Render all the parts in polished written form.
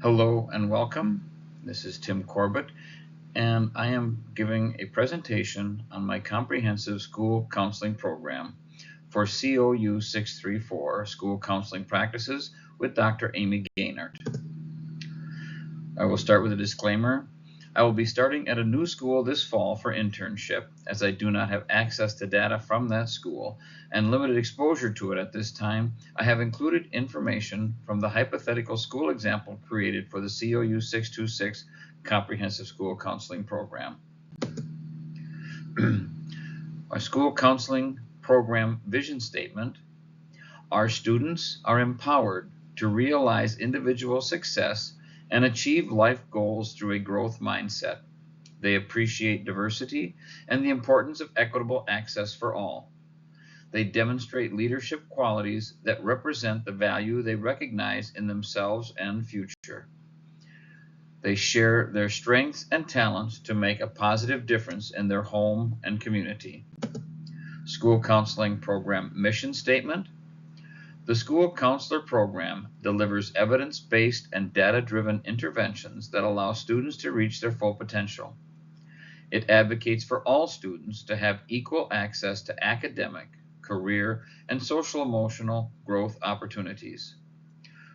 Hello and welcome. This is Tim Corbett, and I am giving a presentation on my comprehensive school counseling program for COU 634, School Counseling Practices with Dr. Amy Gaynard. I will start with a disclaimer. I will be starting at a new school this fall for internship, as I do not have access to data from that school and limited exposure to it at this time. I have included information from the hypothetical school example created for the COU 626 Comprehensive School Counseling Program. My school counseling program vision statement: our students are empowered to realize individual success and achieve life goals through a growth mindset. They appreciate diversity and the importance of equitable access for all. They demonstrate leadership qualities that represent the value they recognize in themselves and future. They share their strengths and talents to make a positive difference in their home and community. School counseling program mission statement: the School Counselor Program delivers evidence-based and data-driven interventions that allow students to reach their full potential. It advocates for all students to have equal access to academic, career, and social-emotional growth opportunities.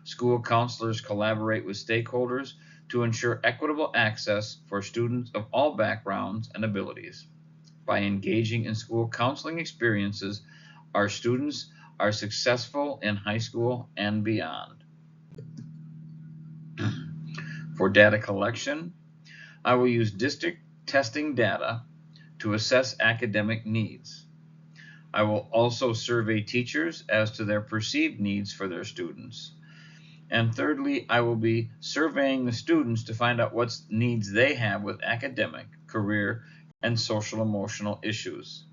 School counselors collaborate with stakeholders to ensure equitable access for students of all backgrounds and abilities. By engaging in school counseling experiences, our students are successful in high school and beyond. For data collection, I will use district testing data to assess academic needs. I will also survey teachers as to their perceived needs for their students. And thirdly, I will be surveying the students to find out what needs they have with academic, career, and social emotional issues.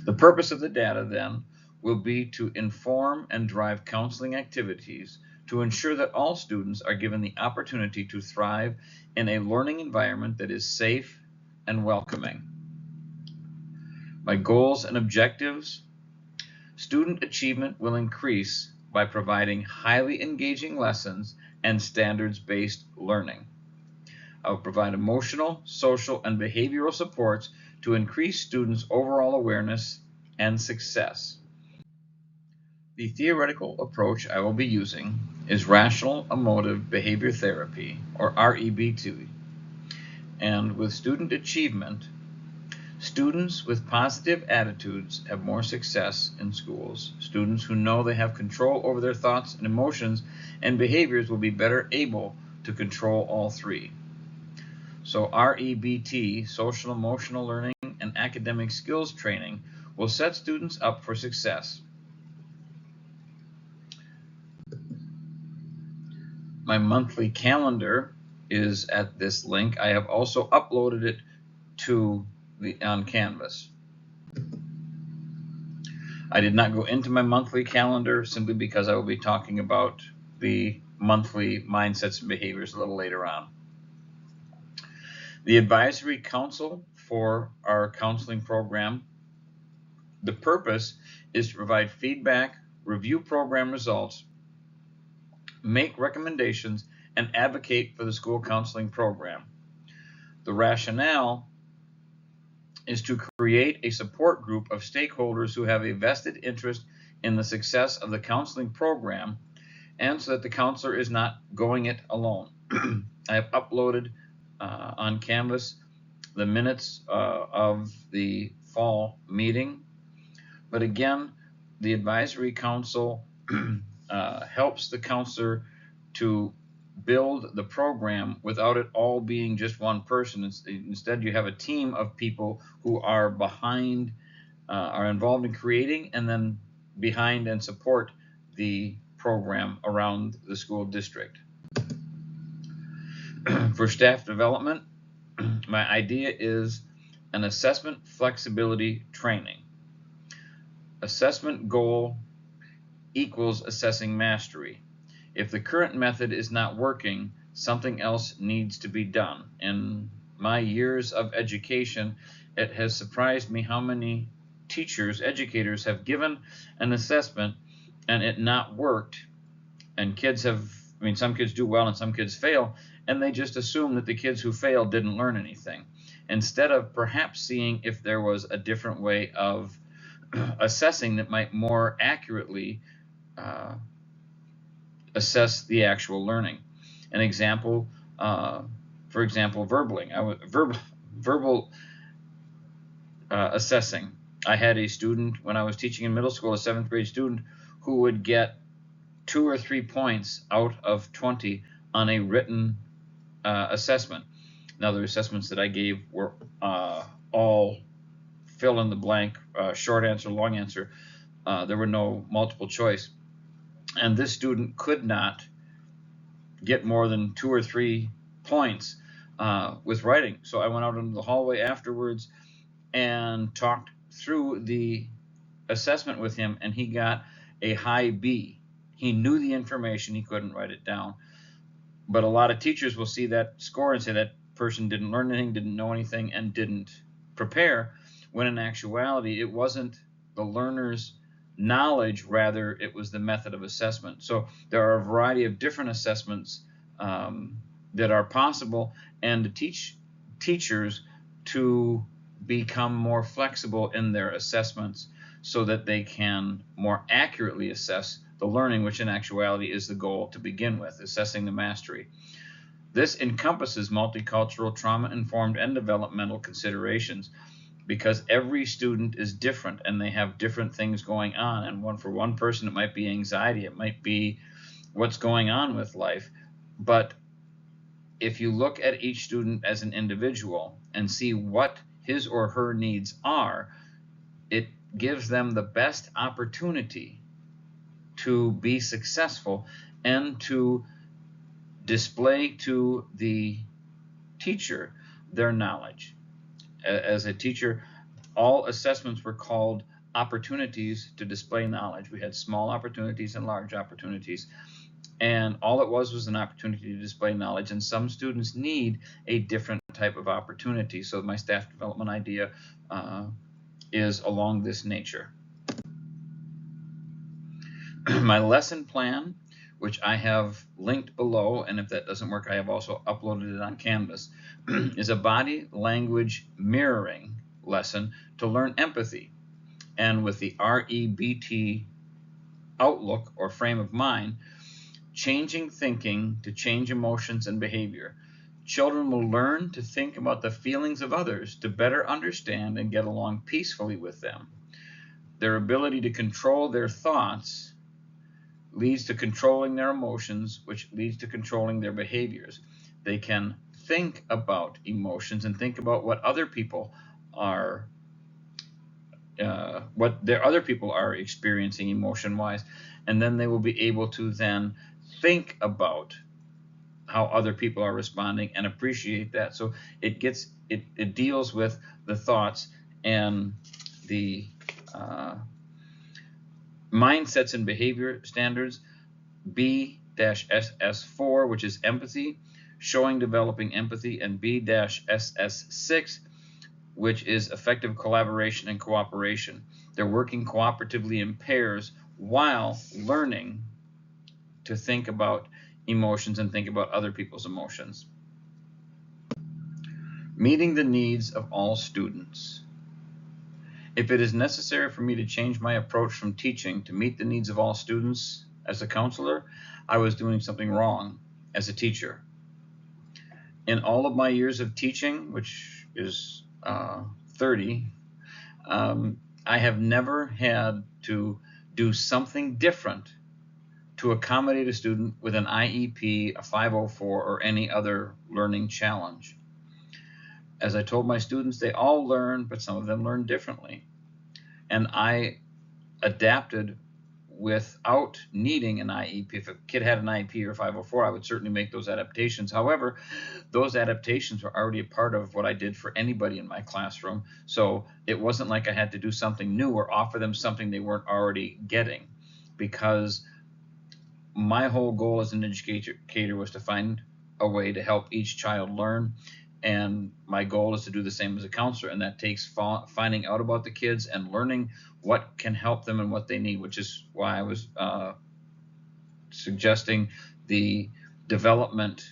The purpose of the data, then, will be to inform and drive counseling activities to ensure that all students are given the opportunity to thrive in a learning environment that is safe and welcoming. My goals and objectives: student achievement will increase by providing highly engaging lessons and standards-based learning. I will provide emotional, social, and behavioral supports to increase students' overall awareness and success. The theoretical approach I will be using is Rational Emotive Behavior Therapy, or REBT. And with student achievement, students with positive attitudes have more success in schools. Students who know they have control over their thoughts and emotions and behaviors will be better able to control all three. So REBT, social emotional learning and academic skills training, will set students up for success. My monthly calendar is at this link. I have also uploaded it to on Canvas. I did not go into my monthly calendar simply because I will be talking about the monthly mindsets and behaviors a little later on. The advisory council for our counseling program, the purpose is to provide feedback, review program results, make recommendations, and advocate for the school counseling program. The rationale is to create a support group of stakeholders who have a vested interest in the success of the counseling program, and so that the counselor is not going it alone. I have uploaded on Canvas the minutes of the fall meeting. But again, the advisory council helps the counselor to build the program without it all being just one person. Instead, you have a team of people who are behind, are involved in creating and then behind and support the program around the school district. For staff development, my idea is an assessment flexibility training. Assessment goal equals assessing mastery. If the current method is not working, something else needs to be done. In my years of education, it has surprised me how many teachers, educators have given an assessment and it not worked, and kids have I mean, some kids do well and some kids fail, and they just assume that the kids who failed didn't learn anything, instead of perhaps seeing if there was a different way of assessing that might more accurately uh, assess the actual learning. An example, for example, verbal assessing. I had a student when I was teaching in middle school, a 7th grade student, who would get 2 or 3 points out of 20 on a written assessment. Now, the assessments that I gave were all fill in the blank, short answer, long answer. There were no multiple choice. And this student could not get more than 2 or 3 points with writing. So I went out into the hallway afterwards and talked through the assessment with him, and he got a high B. He knew the information, he couldn't write it down. But a lot of teachers will see that score and say that person didn't learn anything, didn't know anything, and didn't prepare, when in actuality it wasn't the learner's knowledge, rather it was the method of assessment. So there are a variety of different assessments that are possible, and to teach teachers to become more flexible in their assessments so that they can more accurately assess the learning, which in actuality is the goal to begin with, assessing the mastery. This encompasses multicultural, trauma-informed, and developmental considerations, because every student is different and they have different things going on. And for one person, it might be anxiety, it might be what's going on with life. But if you look at each student as an individual and see what his or her needs are, it gives them the best opportunity to be successful and to display to the teacher their knowledge. As a teacher, all assessments were called opportunities to display knowledge. We had small opportunities and large opportunities, and all it was an opportunity to display knowledge. And some students need a different type of opportunity. So my staff development idea is along this nature. My lesson plan, which I have linked below, and if that doesn't work, I have also uploaded it on Canvas, is a body language mirroring lesson to learn empathy. And with the REBT outlook or frame of mind, changing thinking to change emotions and behavior. Children will learn to think about the feelings of others to better understand and get along peacefully with them. Their ability to control their thoughts leads to controlling their emotions, which leads to controlling their behaviors. They can think about emotions and think about what other people are experiencing emotion-wise, and then they will be able to then think about how other people are responding and appreciate that. So it deals with the thoughts and the mindsets and behavior standards. B-SS4, which is empathy, showing developing empathy, and B-SS6, which is effective collaboration and cooperation. They're working cooperatively in pairs while learning to think about emotions and think about other people's emotions. Meeting the needs of all students. If it is necessary for me to change my approach from teaching to meet the needs of all students as a counselor, I was doing something wrong as a teacher. In all of my years of teaching, which is 30, I have never had to do something different to accommodate a student with an IEP, a 504, or any other learning challenge. As I told my students, they all learn, but some of them learn differently. And I adapted without needing an IEP. If a kid had an IEP or 504, I would certainly make those adaptations. However, those adaptations were already a part of what I did for anybody in my classroom. So it wasn't like I had to do something new or offer them something they weren't already getting, because my whole goal as an educator was to find a way to help each child learn. And my goal is to do the same as a counselor, and that takes finding out about the kids and learning what can help them and what they need, which is why I was suggesting the development,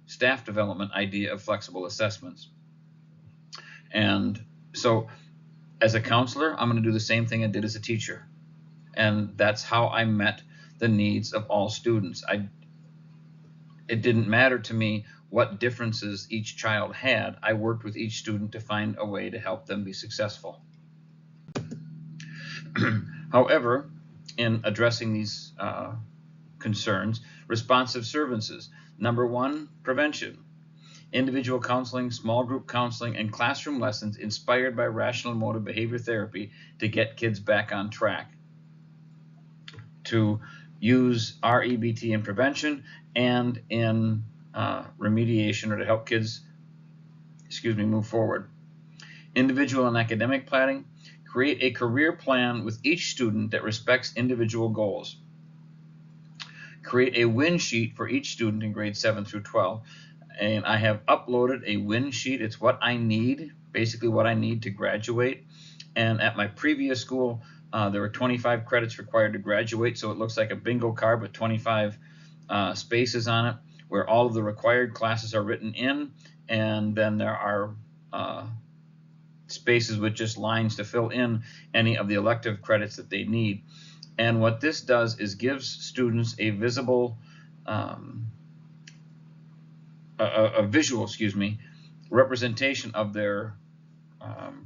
staff development idea of flexible assessments. And so as a counselor, I'm going to do the same thing I did as a teacher. And that's how I met the needs of all students. It didn't matter to me what differences each child had. I worked with each student to find a way to help them be successful. However, in addressing these concerns, responsive services. Number one, prevention. Individual counseling, small group counseling, and classroom lessons inspired by rational emotive behavior therapy to get kids back on track. To use REBT in prevention and in remediation, or to help kids, move forward. Individual and academic planning. Create a career plan with each student that respects individual goals. Create a win sheet for each student in grades 7 through 12. And I have uploaded a win sheet. It's what I need, basically what I need to graduate. And at my previous school, there were 25 credits required to graduate, so it looks like a bingo card with 25 spaces on it, where all of the required classes are written in, and then there are spaces with just lines to fill in any of the elective credits that they need. And what this does is gives students a visible, a visual, representation of their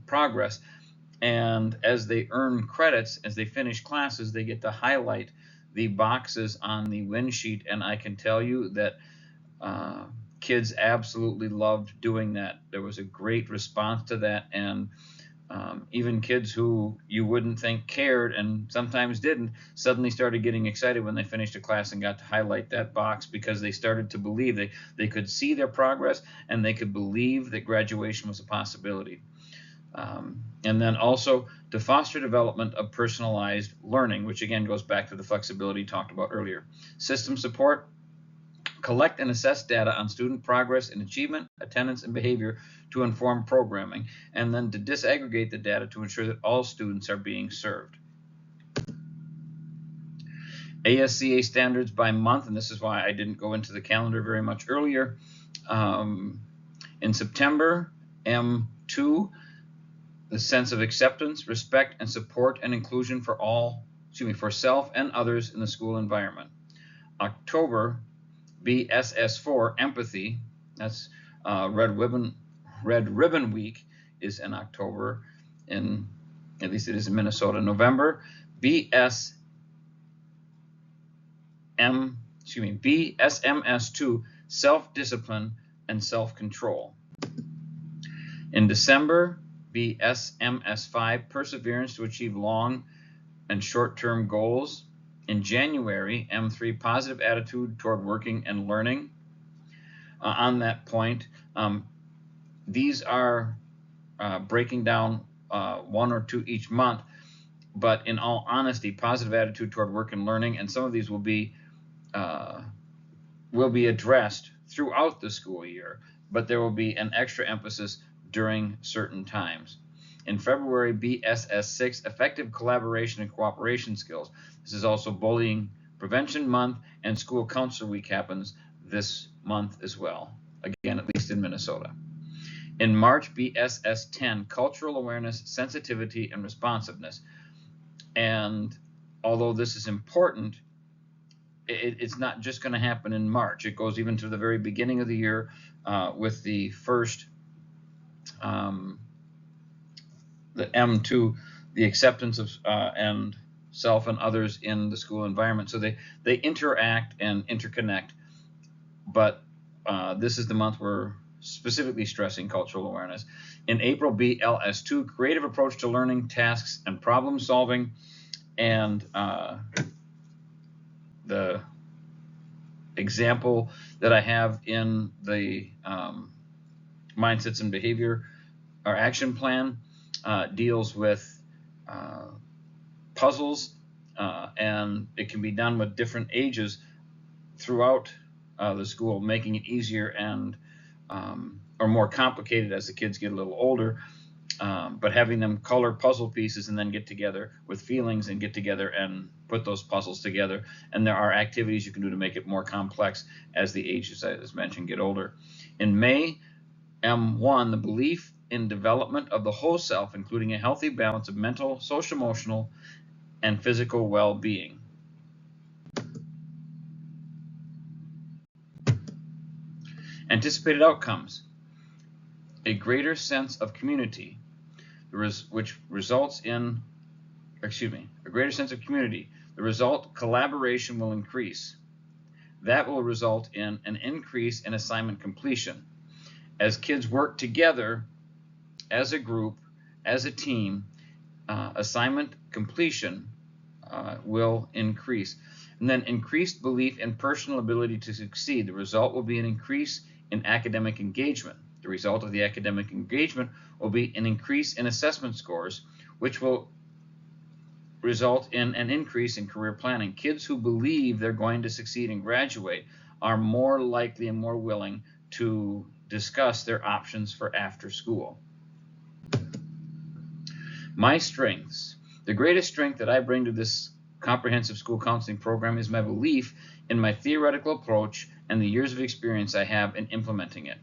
progress. And as they earn credits, as they finish classes, they get to highlight the boxes on the win sheet. And I can tell you that kids absolutely loved doing that. There was a great response to that, and even kids who you wouldn't think cared and sometimes didn't suddenly started getting excited when they finished a class and got to highlight that box, because they started to believe they could see their progress, and they could believe that graduation was a possibility. And then also to foster development of personalized learning, which again goes back to the flexibility talked about earlier. System support. Collect and assess data on student progress in achievement, attendance, and behavior to inform programming, and then to disaggregate the data to ensure that all students are being served. ASCA standards by month, and this is why I didn't go into the calendar very much earlier. In September, M2, the sense of acceptance, respect, and support and inclusion for for self and others in the school environment. October, BSS4, empathy. That's Red Ribbon Week is in October, at least it is in Minnesota. November, BSMS2, self-discipline and self-control. In December, BSMS5, perseverance to achieve long and short-term goals. In January, M3, positive attitude toward working and learning. On that point, these are breaking down one or two each month, but in all honesty, positive attitude toward work and learning, and some of these will be addressed throughout the school year, but there will be an extra emphasis during certain times. In February, BSS6, effective collaboration and cooperation skills. This is also Bullying Prevention Month, and School Counselor Week happens this month as well, again, at least in Minnesota. In March, BSS10, cultural awareness, sensitivity, and responsiveness. And although this is important, it's not just going to happen in March. It goes even to the very beginning of the year with the first the M2, the acceptance of and self and others in the school environment. So they interact and interconnect, but this is the month we're specifically stressing cultural awareness. In April, BLS2, creative approach to learning, tasks, and problem solving. And the example that I have in the Mindsets and Behavior, our action plan, deals with puzzles, and it can be done with different ages throughout the school, making it easier and or more complicated as the kids get a little older. but having them color puzzle pieces and then get together with feelings and get together and put those puzzles together. And there are activities you can do to make it more complex as the ages, as mentioned, get older. In May, M1, the belief in development of the whole self, including a healthy balance of mental, social, emotional, and physical well-being. Anticipated outcomes: a greater sense of community, which results in, a greater sense of community. The result, collaboration will increase. That will result in an increase in assignment completion. As kids work together as a group, as a team, assignment completion will increase. And then increased belief in personal ability to succeed. The result will be an increase in academic engagement. The result of the academic engagement will be an increase in assessment scores, which will result in an increase in career planning. Kids who believe they're going to succeed and graduate are more likely and more willing to discuss their options for after school. My strengths. The greatest strength that I bring to this comprehensive school counseling program is my belief in my theoretical approach and the years of experience I have in implementing it.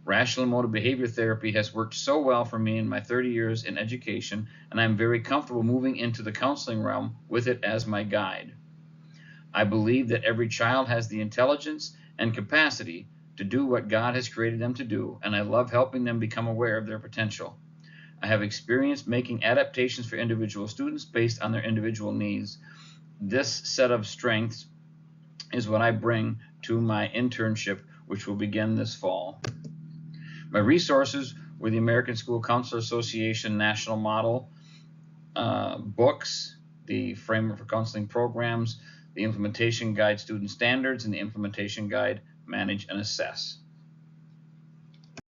Rational emotive behavior therapy has worked so well for me in my 30 years in education, and I'm very comfortable moving into the counseling realm with it as my guide. I believe that every child has the intelligence and capacity to do what God has created them to do, and I love helping them become aware of their potential. I have experience making adaptations for individual students based on their individual needs. This set of strengths is what I bring to my internship, which will begin this fall. My resources were the American School Counselor Association National Model books, the Framework for Counseling Programs, the Implementation Guide Student Standards, and the Implementation Guide Manage and Assess.